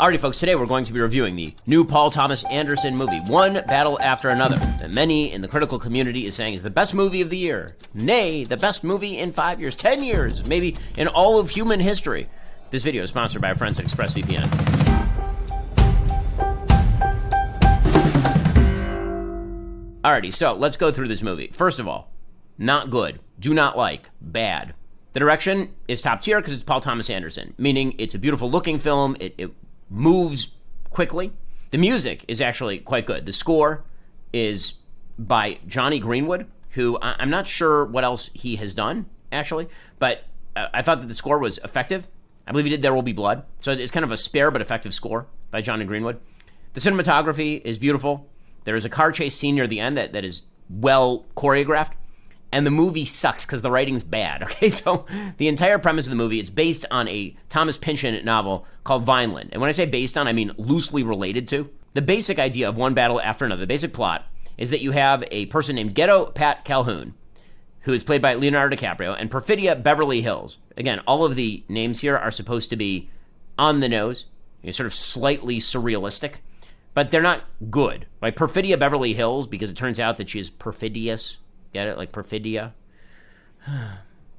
Alrighty, folks, today we're going to be reviewing the new Paul Thomas Anderson movie, One Battle After Another, that many in the critical community is saying is the best movie of the year. Nay, the best movie in 5 years, 10 years, maybe in all of human history. This video is sponsored by our friends at ExpressVPN. Alrighty, so let's go through this movie. First of all, not good, do not like, bad. The direction is top tier because it's Paul Thomas Anderson, meaning it's a beautiful looking film, it moves quickly. The music is actually quite good. The score is by Johnny Greenwood, who I'm not sure what else he has done, actually, but I thought that the score was effective. I believe he did There Will Be Blood, so it's kind of a spare but effective score by Johnny Greenwood. The cinematography is beautiful. There is a car chase scene near the end that is well choreographed. And the movie sucks because the writing's bad, okay? So the entire premise of the movie, it's based on a Thomas Pynchon novel called Vineland. And when I say based on, I mean loosely related to. The basic idea of One Battle After Another, the basic plot, is that you have a person named Ghetto Pat Calhoun, who is played by Leonardo DiCaprio, and Perfidia Beverly Hills. Again, all of the names here are supposed to be on the nose, sort of slightly surrealistic, but they're not good. Like Perfidia Beverly Hills, because it turns out that she is perfidious. Get it? Like Perfidia.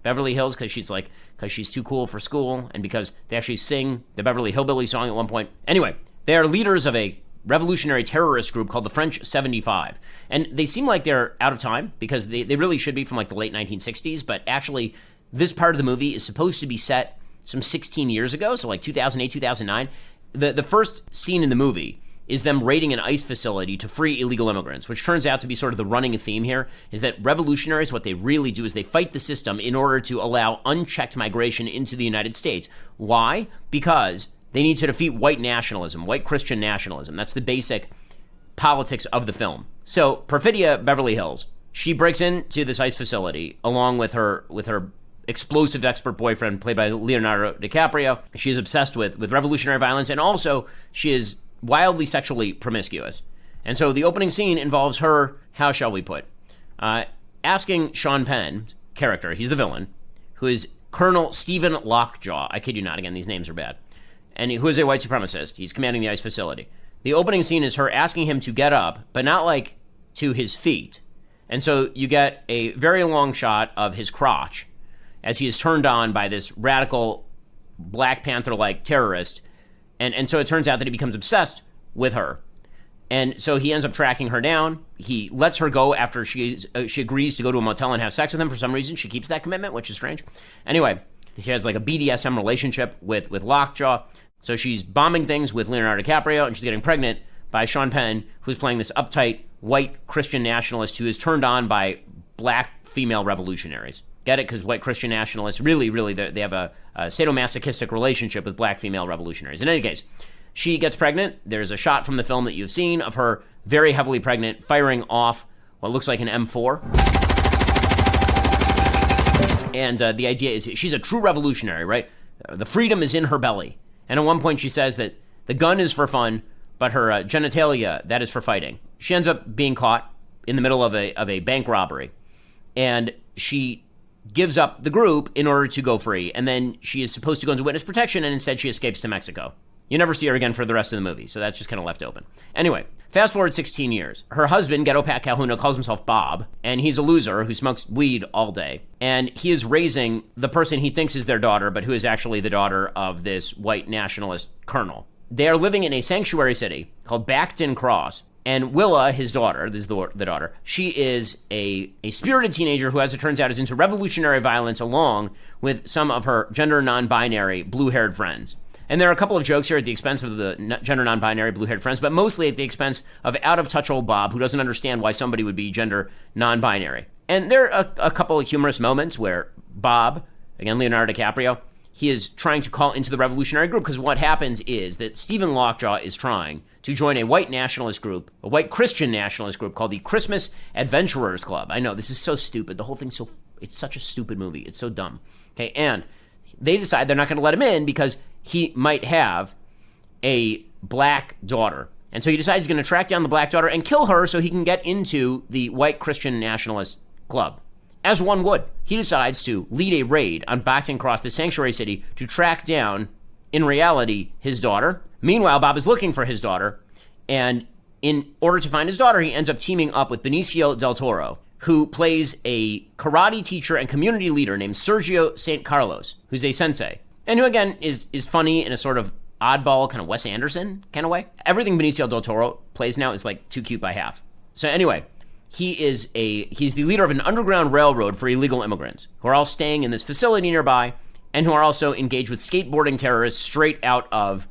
Beverly Hills, because she's too cool for school, and because they actually sing the Beverly Hillbilly song at one point. Anyway, they are leaders of a revolutionary terrorist group called the French 75. And they seem like they're out of time, because they really should be from like the late 1960s, but actually this part of the movie is supposed to be set some 16 years ago, so like 2008, 2009. The first scene in the movie is them raiding an ICE facility to free illegal immigrants, which turns out to be sort of the running theme here, is that revolutionaries, what they really do is they fight the system in order to allow unchecked migration into the United States. Why? Because they need to defeat white nationalism, white Christian nationalism. That's the basic politics of the film. So Perfidia Beverly Hills, she breaks into this ICE facility along with her explosive expert boyfriend, played by Leonardo DiCaprio. She is obsessed with revolutionary violence, and also she is wildly sexually promiscuous. And so the opening scene involves her, how shall we put, asking Sean Penn's character, he's the villain, who is Colonel Stephen Lockjaw. I kid you not, again, these names are bad. And who is a white supremacist. He's commanding the ICE facility. The opening scene is her asking him to get up, but not like to his feet. And so you get a very long shot of his crotch as he is turned on by this radical Black Panther-like terrorist. And so it turns out that he becomes obsessed with her. And so he ends up tracking her down. He lets her go after she agrees to go to a motel and have sex with him. For some reason, she keeps that commitment, which is strange. Anyway, she has like a BDSM relationship with Lockjaw. So she's bombing things with Leonardo DiCaprio, and she's getting pregnant by Sean Penn, who's playing this uptight white Christian nationalist who is turned on by black female revolutionaries. Get it? Because white Christian nationalists really, they have a sadomasochistic relationship with black female revolutionaries. In any case, she gets pregnant. There's a shot from the film that you've seen of her very heavily pregnant, firing off what looks like an M4. And the idea is she's a true revolutionary, right? The freedom is in her belly. And at one point she says that the gun is for fun, but her genitalia, that is for fighting. She ends up being caught in the middle of a bank robbery. And she gives up the group in order to go free, and then she is supposed to go into witness protection, and instead she escapes to Mexico. You never see her again for the rest of the movie, so that's just kind of left open. Anyway, fast forward 16 years. Her husband, Ghetto Pat Calhoun, calls himself Bob, and he's a loser who smokes weed all day, and he is raising the person he thinks is their daughter, but who is actually the daughter of this white nationalist colonel. They are living in a sanctuary city called Backton Cross, and Willa, his daughter, this is the daughter, she is a spirited teenager who, as it turns out, is into revolutionary violence along with some of her gender non-binary blue-haired friends. And there are a couple of jokes here at the expense of the gender non-binary blue-haired friends, but mostly at the expense of out-of-touch old Bob, who doesn't understand why somebody would be gender non-binary. And there are a couple of humorous moments where Bob, again, Leonardo DiCaprio, he is trying to call into the revolutionary group, because what happens is that Stephen Lockjaw is trying to join a white nationalist group, a white Christian nationalist group called the Christmas Adventurers Club. I know, this is so stupid. The whole thing's it's such a stupid movie. It's so dumb. Okay, and they decide they're not going to let him in because he might have a black daughter. And so he decides he's going to track down the black daughter and kill her so he can get into the white Christian nationalist club. As one would. He decides to lead a raid on Backton Cross, the sanctuary city, to track down, in reality, his daughter, Meanwhile, Bob is looking for his daughter, and in order to find his daughter, he ends up teaming up with Benicio del Toro, who plays a karate teacher and community leader named Sergio St. Carlos, who's a sensei, and who, again, is funny in a sort of oddball, kind of Wes Anderson kind of way. Everything Benicio del Toro plays now is like too cute by half. So anyway, he's the leader of an underground railroad for illegal immigrants who are all staying in this facility nearby and who are also engaged with skateboarding terrorists straight out of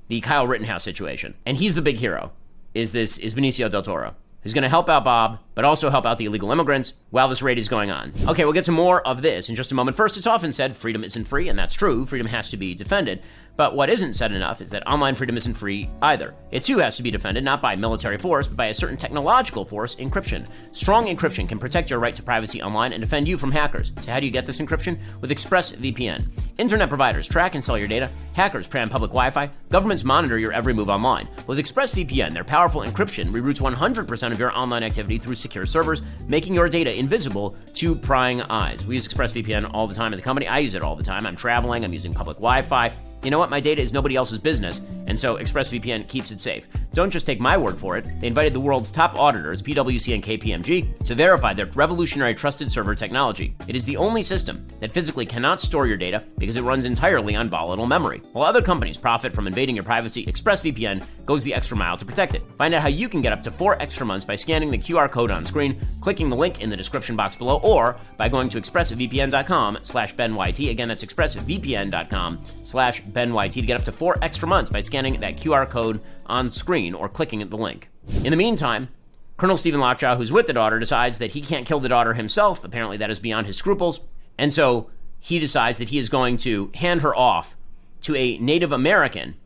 the Kyle Rittenhouse situation. And he's the big hero, is Benicio del Toro, who's going to help out Bob, but also help out the illegal immigrants while this raid is going on. Okay, we'll get to more of this in just a moment. First, it's often said freedom isn't free, and that's true. Freedom has to be defended. But what isn't said enough is that online freedom isn't free either. It too has to be defended, not by military force, but by a certain technological force, encryption. Strong encryption can protect your right to privacy online and defend you from hackers. So how do you get this encryption? With ExpressVPN. Internet providers track and sell your data. Hackers prey on public Wi-Fi. Governments monitor your every move online. With ExpressVPN, their powerful encryption reroutes 100% of your online activity through secure servers, making your data invisible to prying eyes. We use ExpressVPN all the time at the company. I use it all the time. I'm traveling. I'm using public Wi-Fi. You know what? My data is nobody else's business, and so ExpressVPN keeps it safe. Don't just take my word for it. They invited the world's top auditors, PwC and KPMG, to verify their revolutionary trusted server technology. It is the only system that physically cannot store your data because it runs entirely on volatile memory. While other companies profit from invading your privacy, ExpressVPN goes the extra mile to protect it. Find out how you can get up to 4 extra months by scanning the QR code on screen, clicking the link in the description box below, or by going to expressvpn.com/BenYT. Again, that's expressvpn.com/BenYT to get up to 4 extra months by scanning that QR code on screen or clicking the link. In the meantime, Colonel Stephen Lockjaw, who's with the daughter, decides that he can't kill the daughter himself. Apparently that is beyond his scruples. And so he decides that he is going to hand her off to a Native American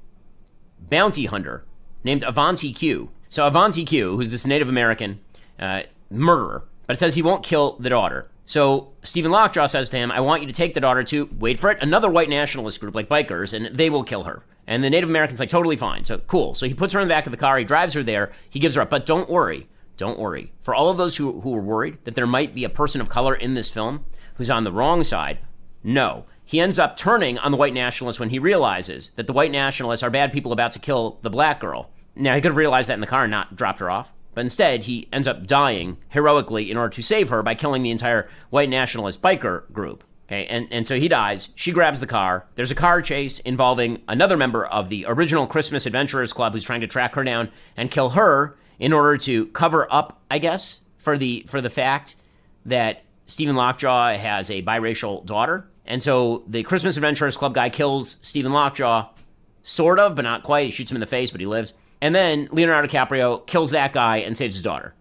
bounty hunter named Avanti Q. So Avanti Q, who's this Native American murderer, but it says he won't kill the daughter. So Stephen Lockjaw says to him, I want you to take the daughter to, wait for it, another white nationalist group like bikers, and they will kill her. And the Native American's like, totally fine. So cool. So he puts her in the back of the car. He drives her there. He gives her up. But don't worry. For all of those who were worried that there might be a person of color in this film who's on the wrong side, no. He ends up turning on the white nationalists when he realizes that the white nationalists are bad people about to kill the black girl. Now, he could have realized that in the car and not dropped her off. But instead, he ends up dying heroically in order to save her by killing the entire white nationalist biker group. Okay, and so he dies. She grabs the car. There's a car chase involving another member of the original Christmas Adventurers Club who's trying to track her down and kill her in order to cover up, I guess, for the fact that Stephen Lockjaw has a biracial daughter. And so the Christmas Adventurers Club guy kills Stephen Lockjaw, sort of, but not quite. He shoots him in the face, but he lives. And then Leonardo DiCaprio kills that guy and saves his daughter.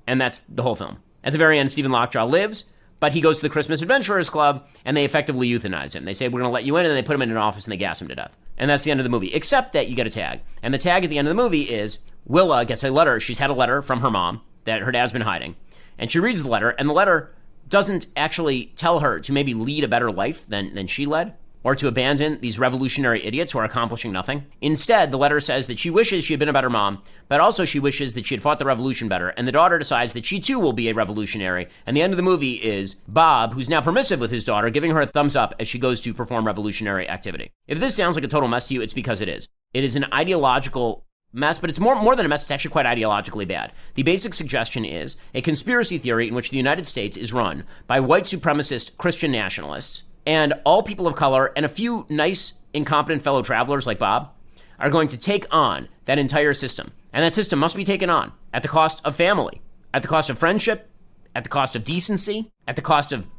And that's the whole film. At the very end, Stephen Lockjaw lives, but he goes to the Christmas Adventurers Club, and they effectively euthanize him. They say, we're going to let you in, and they put him in an office, and they gas him to death. And that's the end of the movie, except that you get a tag. And the tag at the end of the movie is, Willa gets a letter. She's had a letter from her mom that her dad's been hiding. And she reads the letter, and the letter doesn't actually tell her to maybe lead a better life than she led, or to abandon these revolutionary idiots who are accomplishing nothing. Instead, the letter says that she wishes she had been a better mom, but also she wishes that she had fought the revolution better, and the daughter decides that she too will be a revolutionary. And the end of the movie is Bob, who's now permissive with his daughter, giving her a thumbs up as she goes to perform revolutionary activity. If this sounds like a total mess to you, it's because it is. It is an ideological mess, but it's more than a mess. It's actually quite ideologically bad. The basic suggestion is a conspiracy theory in which the United States is run by white supremacist Christian nationalists, and all people of color and a few nice, incompetent fellow travelers like Bob are going to take on that entire system. And that system must be taken on at the cost of family, at the cost of friendship, at the cost of decency, at the cost of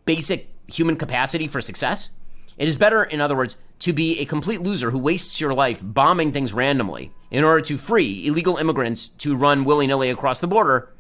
basic human capacity for success. It is better, in other words, to be a complete loser who wastes your life bombing things randomly in order to free illegal immigrants to run willy-nilly across the border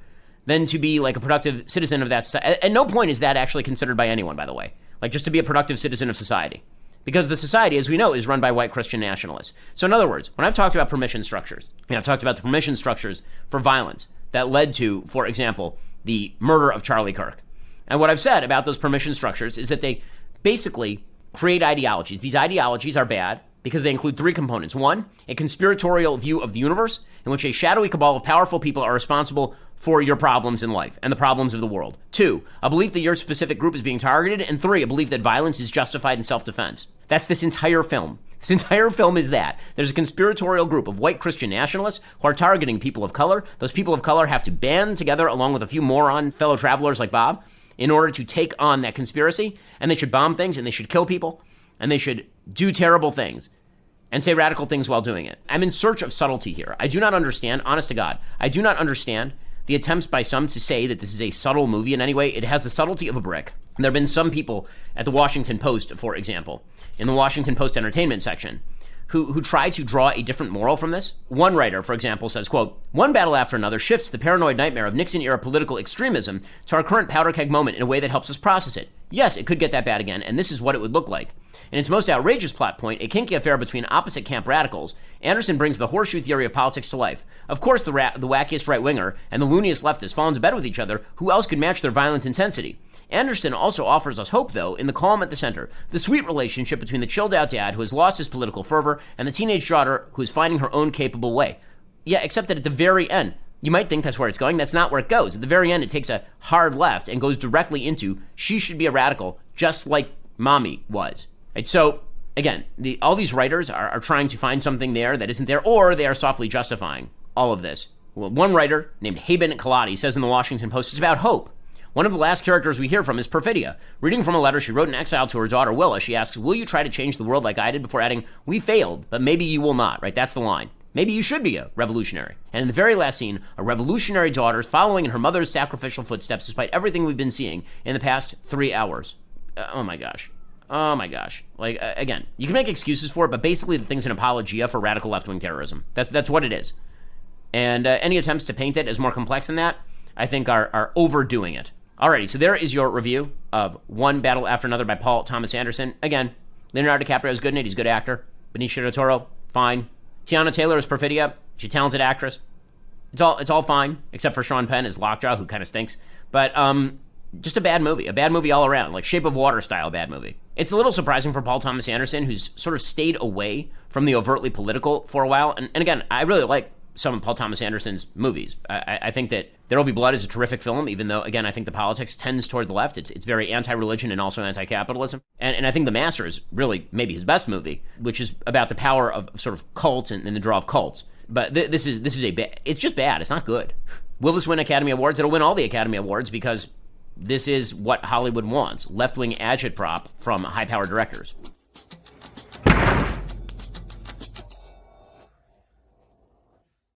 than to be like a productive citizen of that society. At no point is that actually considered by anyone, by the way. Like just to be a productive citizen of society. Because the society, as we know, is run by white Christian nationalists. So in other words, when I've talked about permission structures, and I've talked about the permission structures for violence that led to, for example, the murder of Charlie Kirk. And what I've said about those permission structures is that they basically create ideologies. These ideologies are bad because they include 3 components. 1, a conspiratorial view of the universe in which a shadowy cabal of powerful people are responsible for your problems in life and the problems of the world. 2, a belief that your specific group is being targeted. And 3, a belief that violence is justified in self-defense. That's this entire film. This entire film is that. There's a conspiratorial group of white Christian nationalists who are targeting people of color. Those people of color have to band together along with a few moron fellow travelers like Bob in order to take on that conspiracy. And they should bomb things, and they should kill people, and they should do terrible things and say radical things while doing it. I'm in search of subtlety here. I do not understand, honest to God, I do not understand the attempts by some to say that this is a subtle movie in any way. It has the subtlety of a brick. There have been some people at the Washington Post, for example, in the Washington Post entertainment section, who try to draw a different moral from this. One writer, for example, says, quote, "One battle after another shifts the paranoid nightmare of Nixon-era political extremism to our current powder keg moment in a way that helps us process it. Yes, it could get that bad again, and this is what it would look like. In its most outrageous plot point, a kinky affair between opposite camp radicals, Anderson brings the horseshoe theory of politics to life. Of course, the wackiest right-winger and the looniest leftist fall into bed with each other. Who else could match their violent intensity? Anderson also offers us hope, though, in the calm at the center, the sweet relationship between the chilled-out dad who has lost his political fervor and the teenage daughter who is finding her own capable way." Yeah, except that at the very end, you might think that's where it's going. That's not where it goes. At the very end, it takes a hard left and goes directly into she should be a radical, just like mommy was. Right? So, again, all these writers are trying to find something there that isn't there, or they are softly justifying all of this. Well, one writer named Haben Kaladi says in the Washington Post, it's about hope. One of the last characters we hear from is Perfidia. Reading from a letter she wrote in exile to her daughter Willa, she asks, "Will you try to change the world like I did?" before adding, "We failed, but maybe you will not." Right? That's the line. Maybe you should be a revolutionary. And in the very last scene, a revolutionary daughter is following in her mother's sacrificial footsteps despite everything we've been seeing in the past 3 hours. Oh my gosh. Oh my gosh. Like, again, you can make excuses for it, but basically the thing's an apologia for radical left-wing terrorism. That's what it is. And any attempts to paint it as more complex than that, I think are overdoing it. Alrighty, so there is your review of One Battle After Another by Paul Thomas Anderson. Again, Leonardo DiCaprio is good in it. He's a good actor. Benicio del Toro, fine. Tiana Taylor is Perfidia. She's a talented actress. It's all fine, except for Sean Penn as Lockjaw, who kind of stinks. But just a bad movie all around, like Shape of Water style bad movie. It's a little surprising for Paul Thomas Anderson, who's sort of stayed away from the overtly political for a while. And again, I really like some of Paul Thomas Anderson's movies. I think that There Will Be Blood is a terrific film, even though, again, I think the politics tends toward the left. It's very anti-religion and also anti-capitalism. And I think The Master is really maybe his best movie, which is about the power of sort of cults and the draw of cults. But this is it's just bad. It's not good. Will this win Academy Awards? It'll win all the Academy Awards because this is what Hollywood wants. Left-wing agitprop from high-powered directors.